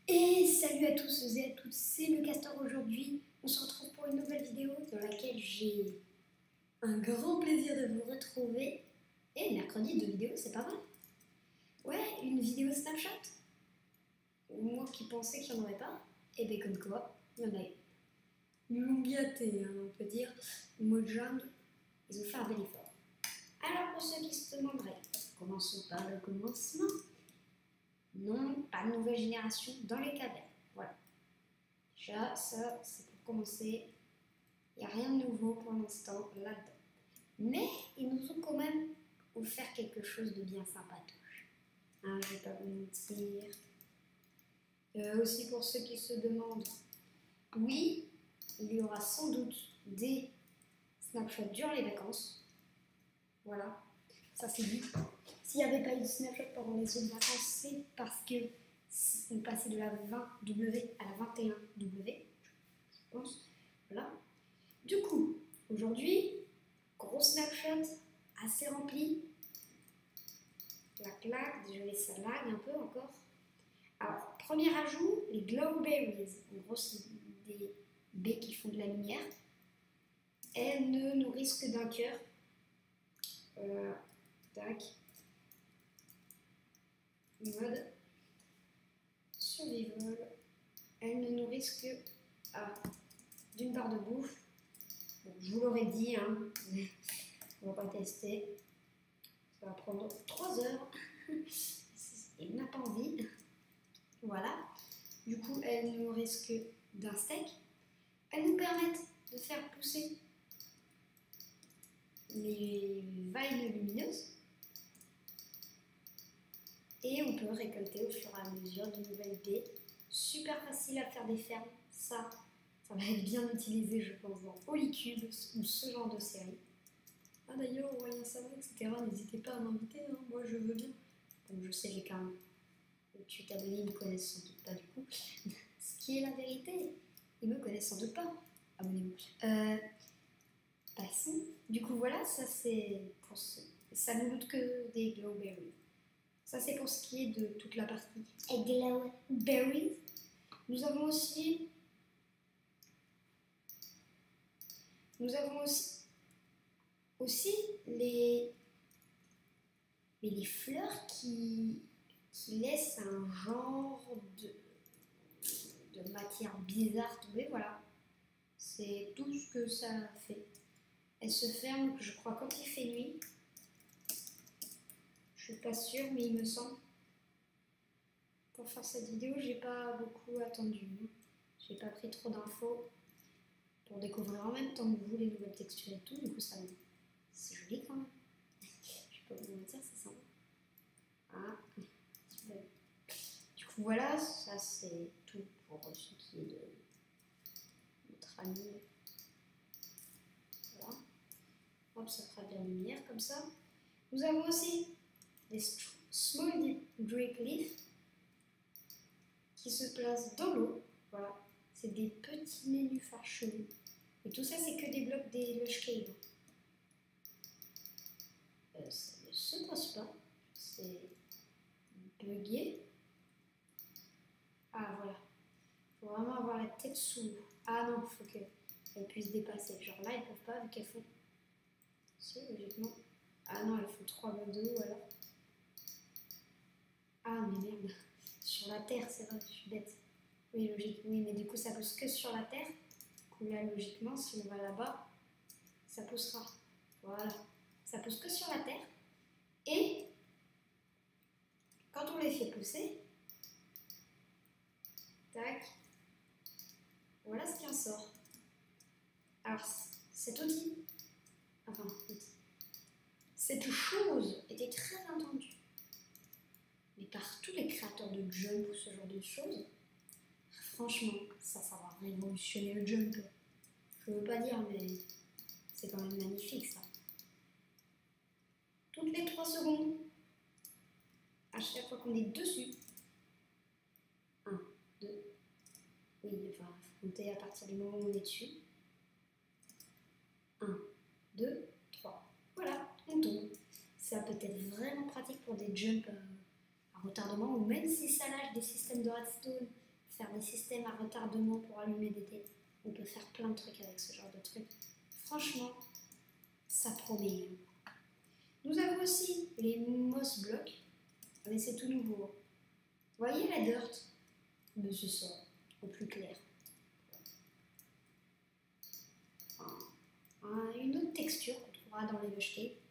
Et salut à tous et à toutes, c'est le Castor aujourd'hui. On se retrouve pour une nouvelle vidéo dans laquelle j'ai un grand plaisir de vous retrouver. Et mercredi, 2 vidéos, c'est pas mal. Ouais, une vidéo Snapchat. Moi qui pensais qu'il n'y en aurait pas, et bien comme quoi, il y en a eu. Ils l'ont gâté, on peut dire. Mojang, ils ont fait un bel effort. Alors pour ceux qui se demanderaient, commençons par le commencement. Non, pas de nouvelle génération dans les cavernes. Voilà. Déjà, ça, c'est pour commencer. Il n'y a rien de nouveau pour l'instant là-dedans. Mais ils nous ont quand même offert quelque chose de bien sympatoche. Hein, je ne vais pas vous mentir. Aussi pour ceux qui se demandent, oui, il y aura sans doute des snapshots durant les vacances. Voilà, ça c'est dit. S'il n'y avait pas eu de snapshot pendant les autres vacances, c'est parce que on passait de la 20W à la 21W, je pense. Voilà. Du coup, aujourd'hui, gros snapshot assez rempli. La claque, désolé, ça lag un peu encore. Alors, premier ajout, les glowberries. En gros, c'est des baies qui font de la lumière. Elles ne nourrissent que d'un cœur. Tac. Mode survival. Elles ne nourrissent que d'une barre de bouffe. Bon, je vous l'aurais dit, hein. On va pas tester. Ça va prendre 3 heures. Il n'a pas envie. Voilà. Du coup, elles ne nourrissent que d'un steak. Elles nous permettent de faire pousser les vagues lumineuses. Et on peut récolter au fur et à mesure de nouvelles baies. Super facile à faire des fermes. Ça va être bien utilisé, je pense, dans Holycube ou ce genre de série. Ah d'ailleurs, Royan Savon, etc. N'hésitez pas à m'inviter, hein. Moi je veux bien. Bon, je sais, j'ai quand même 8 abonnés, ils me connaissent sans doute pas du coup. Ce qui est la vérité, ils me connaissent sans doute pas. Abonnez-vous. Passons. Du coup, voilà, ça c'est pour ce. Ça ne goûte que des glowberries. Ça c'est pour ce qui est de toute la partie glowberries. Nous avons aussi les fleurs qui laissent un genre de matière bizarre tomber, voilà. C'est tout ce que ça fait. Elle se ferme, je crois, quand il fait nuit. Je suis pas sûre, mais il me semble. Pour faire cette vidéo, j'ai pas beaucoup attendu. J'ai pas pris trop d'infos pour découvrir en même temps que vous les nouvelles textures et tout. Du coup, c'est joli quand même. Je peux pas vous mentir, c'est sympa. Ah, du coup, voilà, ça c'est tout pour ce qui est de notre ami. Voilà. Hop, ça fera de la lumière comme ça. Nous avons aussi des small drip leaf qui se placent dans l'eau. Voilà, c'est des petits nénuphars chelous. Et tout ça, c'est que des blocs des Lush Cave. Ça ne se passe pas. C'est bugué. Ah, voilà. Il faut vraiment avoir la tête sous l'eau. Ah non, il faut qu'elles puissent dépasser. Genre là, elles ne peuvent pas vu qu'elles font. Si, logiquement. Ah non, elles font 3 blocs de haut alors. Ah, mais merde. Sur la terre, c'est vrai, je suis bête. Oui, logique. Oui, mais du coup, ça pousse que sur la terre. Du coup, là, logiquement, si on va là-bas, ça poussera. Voilà. Ça pousse que sur la terre. Et quand on les fait pousser, tac, voilà ce qui en sort. Alors, cet outil, cette chose était très attendue. Mais par tous les créateurs de jump ou ce genre de choses, franchement, ça va révolutionner le jump. Je veux pas dire, mais c'est quand même magnifique ça. Toutes les 3 secondes, à chaque fois qu'on est dessus, 1, 2, oui, enfin, il faut compter à partir du moment où on est dessus. 1, 2, 3. Voilà, on tombe. Ça peut être vraiment pratique pour des jumps à retardement, ou même si ça lâche des systèmes de redstone faire des systèmes à retardement pour allumer des télés. On peut faire plein de trucs avec ce genre de trucs. Franchement, ça promet. Nous avons aussi les moss blocks, mais c'est tout nouveau. Vous voyez la dirt? Mais c'est ça, au plus clair. Une autre texture qu'on trouvera dans les vegetés.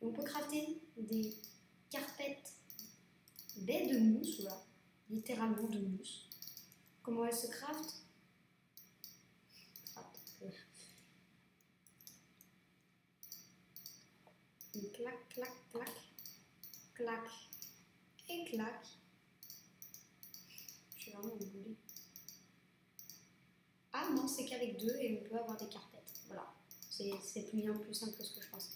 On peut crafter des carpettes baies de mousse, voilà, littéralement de mousse. Comment elles se craftent? Clac, clac, clac, clac et clac. Je suis vraiment dégoûtée. Ah non, c'est qu'avec deux et on peut avoir des carpettes. Voilà, c'est bien plus simple que ce que je pensais.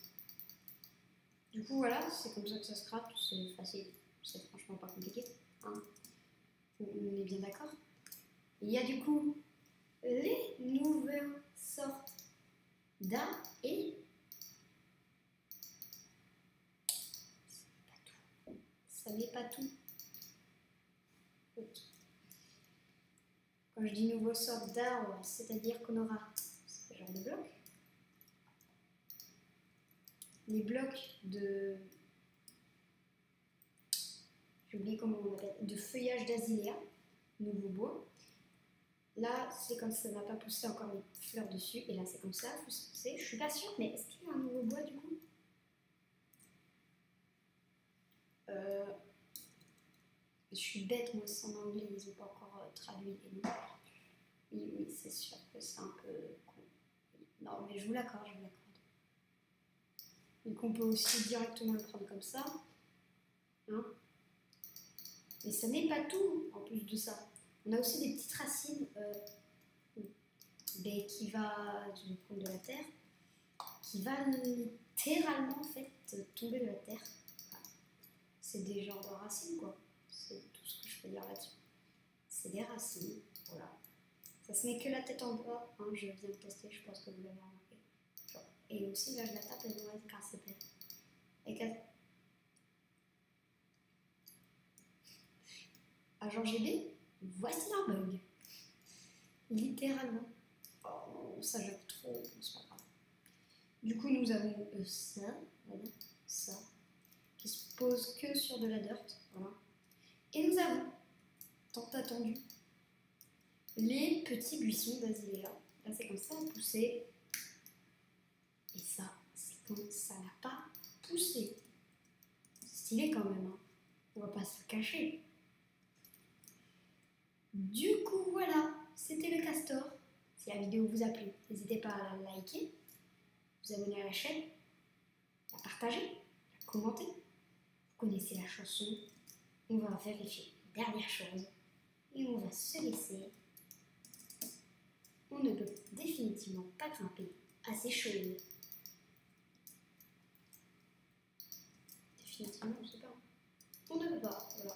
Du coup, voilà, c'est comme ça que ça se crafte, c'est facile, c'est franchement pas compliqué. Hein. On est bien d'accord. Il y a du coup les nouvelles sortes d'armes et ça n'est pas tout. Quand je dis nouvelles sortes d'arbres, c'est-à-dire qu'on aura ce genre de blocs. Les blocs de... j'ai oublié comment on appelle, de feuillage d'azalea, nouveau bois. Là, c'est comme ça n'a pas poussé encore les fleurs dessus, et là c'est comme ça, faut se pousser. Je suis pas sûre, mais est-ce qu'il y a un nouveau bois du coup? Je suis bête, moi, c'est en anglais, ils n'ont pas encore traduit les noms. Oui, c'est sûr que c'est un peu con. Non, mais je vous l'accorde, je vous l'accorde. Donc on peut aussi directement le prendre comme ça. Hein. Mais ça n'est pas tout, en plus de ça. On a aussi des petites racines qui va, je vais prendre de la terre, qui va littéralement en fait tomber de la terre. Enfin, c'est des genres de racines quoi. C'est tout ce que je peux dire là-dessus. C'est des racines, voilà. Ça se met que la tête en bas, hein, je viens de tester, je pense que vous l'avez remarqué. Genre. Et aussi là je la tape et elle va être cassée. Agent GB, voici un bug. Littéralement. Oh, ça j'aime trop, c'est pas grave. Du coup, nous avons ça, voilà, ça, qui se pose que sur de la dirt, voilà. Et nous avons, tant attendu, les petits buissons d'azalea. Là, c'est comme ça, poussé. Et ça, c'est comme ça n'a pas poussé. C'est stylé quand même, hein. On va pas se le cacher. Du coup, voilà, c'était le castor. Si la vidéo vous a plu, n'hésitez pas à la liker, vous abonner à la chaîne, à partager, à commenter. Vous connaissez la chanson. On va vérifier la dernière chose et on va se laisser. On ne peut définitivement pas grimper à ces choses. Définitivement, je sais pas. On ne peut pas, voilà.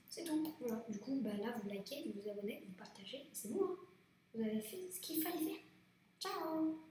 C'est tout, voilà. Du coup, bah là, vous likez, vous vous abonnez, vous partagez, c'est bon, hein. Vous avez fait ce qu'il fallait faire. Ciao!